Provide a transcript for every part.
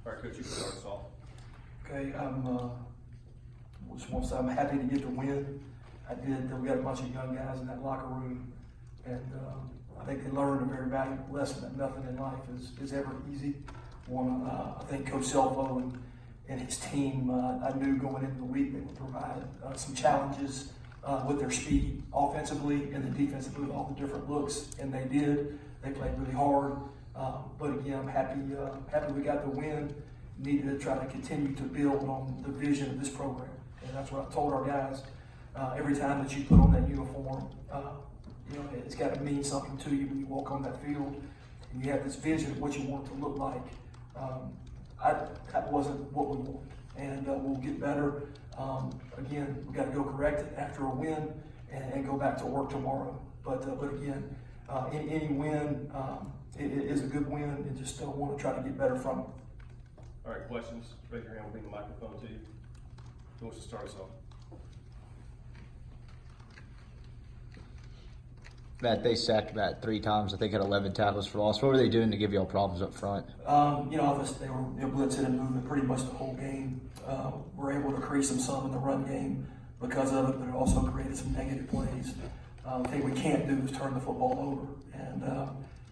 All right, Coach, you can start us off. Okay, just want to say I'm happy to get the win. We got a bunch of young guys in that locker room, and I think they learned a very valuable lesson that nothing in life is ever easy. I think Coach Selfo and his team, I knew going into the week they would provide some challenges with their speed offensively and then defensively with all the different looks, and they did. They played really hard, but again, I'm happy we got the win. Needed to try to continue to build on the vision of this program, and that's what I told our guys. Every time that you put on that uniform, it's got to mean something to you when you walk on that field, and you have this vision of what you want it to look like. That wasn't what we wanted, and we'll get better. Again, we got to go correct it after a win and go back to work tomorrow. But again, any win is a good win, and just want to try to get better from it. All right, questions? Raise your hand, we'll bring the microphone to you. Who wants to start us off? Matt, they sacked Matt 3 times. I think had 11 tackles for loss. What were they doing to give y'all problems up front? They were blitzing and moving pretty much the whole game. We're able to crease them some in the run game because of it, but it also created some negative plays. The thing we can't do is turn the football over. And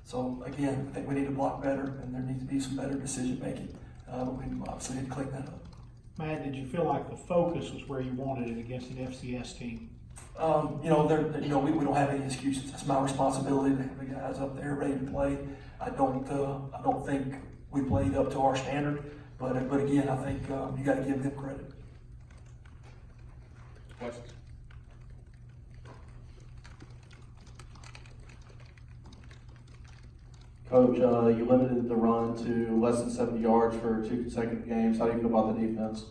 so, again, I think we need to block better, and there needs to be some better decision making. We obviously need to clean that up. Matt, did you feel like the focus was where you wanted it against an FCS team? We don't have any excuses. It's my responsibility to have the guys up there ready to play. I don't think we played up to our standard, but again, I think you got to give them credit. Questions? Coach, you limited the run to less than 70 yards for 2 consecutive games. How do you feel about the defense?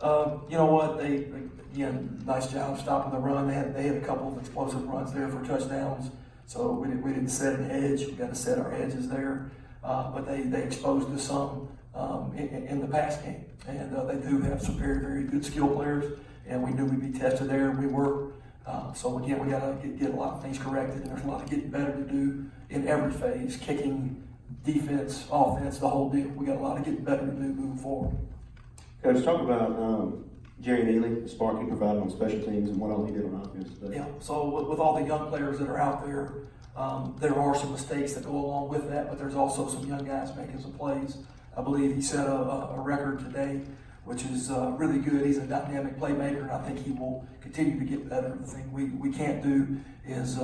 You know what? They again, nice job stopping the run. They had a couple of explosive runs there for touchdowns. So we didn't set an edge. We got to set our edges there. But they exposed us some in the pass game, and they do have some very, very good skill players. And we knew we'd be tested there, and we were. So again, we got to get a lot of things corrected, and there's a lot of getting better to do in every phase: kicking, defense, offense, the whole deal. We got a lot of getting better to do moving forward. Coach, talk about Jerry Neely, the spark he provided on special teams and what all he did on offense today. Yeah, so with all the young players that are out there, there are some mistakes that go along with that, but there's also some young guys making some plays. I believe he set a record today, which is really good. He's a dynamic playmaker, and I think he will continue to get better. The thing we can't do is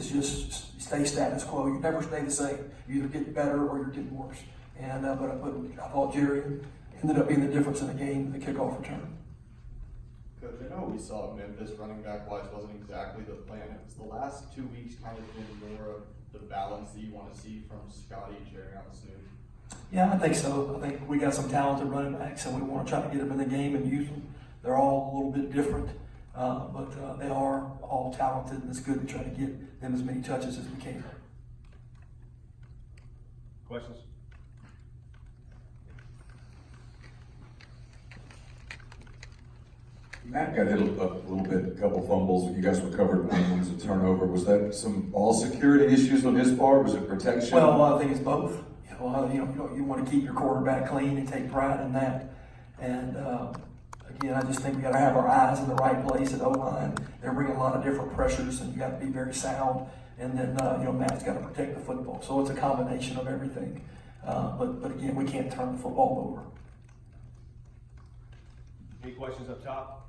just stay status quo. You never stay the same. You either get better or you're getting worse. And but I thought Jerry ended up being the difference in the game, the kickoff return. Coach, I know we saw Memphis running back wise wasn't exactly the plan. It was the last 2 weeks kind of been more of the balance that you want to see from Scotty and Jerry on the snoot. Yeah, I think so. I think we got some talented running backs, and we want to try to get them in the game and use them. They're all a little bit different, but they are all talented, and it's good to try to get them as many touches as we can. Questions? Matt got hit up a little bit, a couple fumbles. You guys recovered one was a turnover. Was that some ball security issues on his part? Was it protection? Well, I think it's both. You want to keep your quarterback clean and take pride in that. And again, I just think we got to have our eyes in the right place at O-line. They're bringing a lot of different pressures, and you got to be very sound. And then Matt's got to protect the football. So it's a combination of everything. But again, we can't turn the football over. Any questions up top?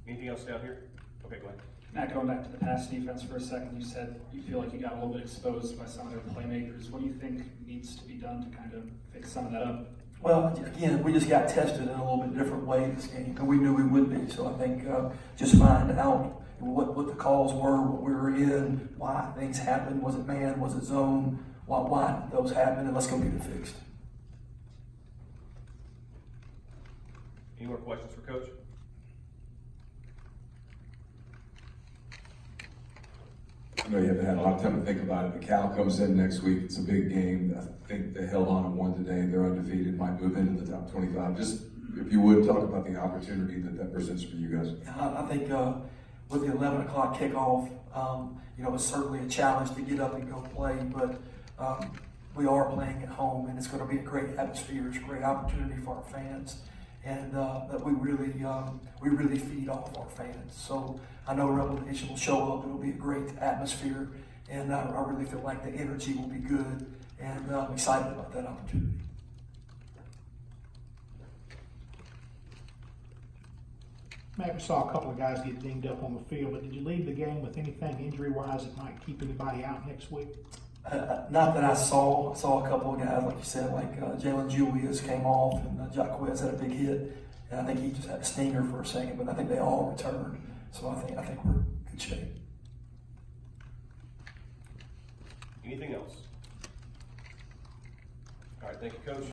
Anything else down here? Okay, go ahead. Matt, going back to the pass defense for a second, you said you feel like you got a little bit exposed by some of their playmakers. What do you think needs to be done to kind of fix some of that up? Well, again, we just got tested in a little bit different way this game, and we knew we would be. So I think just find out what the calls were, what we were in, why things happened. Was it man? Was it zone? Why did those happen? And let's go get it fixed. Any more questions for Coach? I know you haven't had a lot of time to think about it, but Cal comes in next week. It's a big game. I think they held on and won today. They're undefeated, might move into the top 25. Just, if you would, talk about the opportunity that presents for you guys. I think with the 11 o'clock kickoff, it's certainly a challenge to get up and go play, but we are playing at home, and it's going to be a great atmosphere. It's a great opportunity for our fans, and that we really feed off our fans. So I know Rebel Nation will show up. It'll be a great atmosphere, and I really feel like the energy will be good, and I'm excited about that opportunity. Matt, we saw a couple of guys get dinged up on the field, but did you leave the game with anything injury-wise that might keep anybody out next week? Not that I saw. I saw a couple of guys, like you said, like Jalen Julius came off, and Jacquez had a big hit, and I think he just had a stinger for a second, but I think they all returned. So I think we're in good shape. Anything else? All right, thank you, Coach.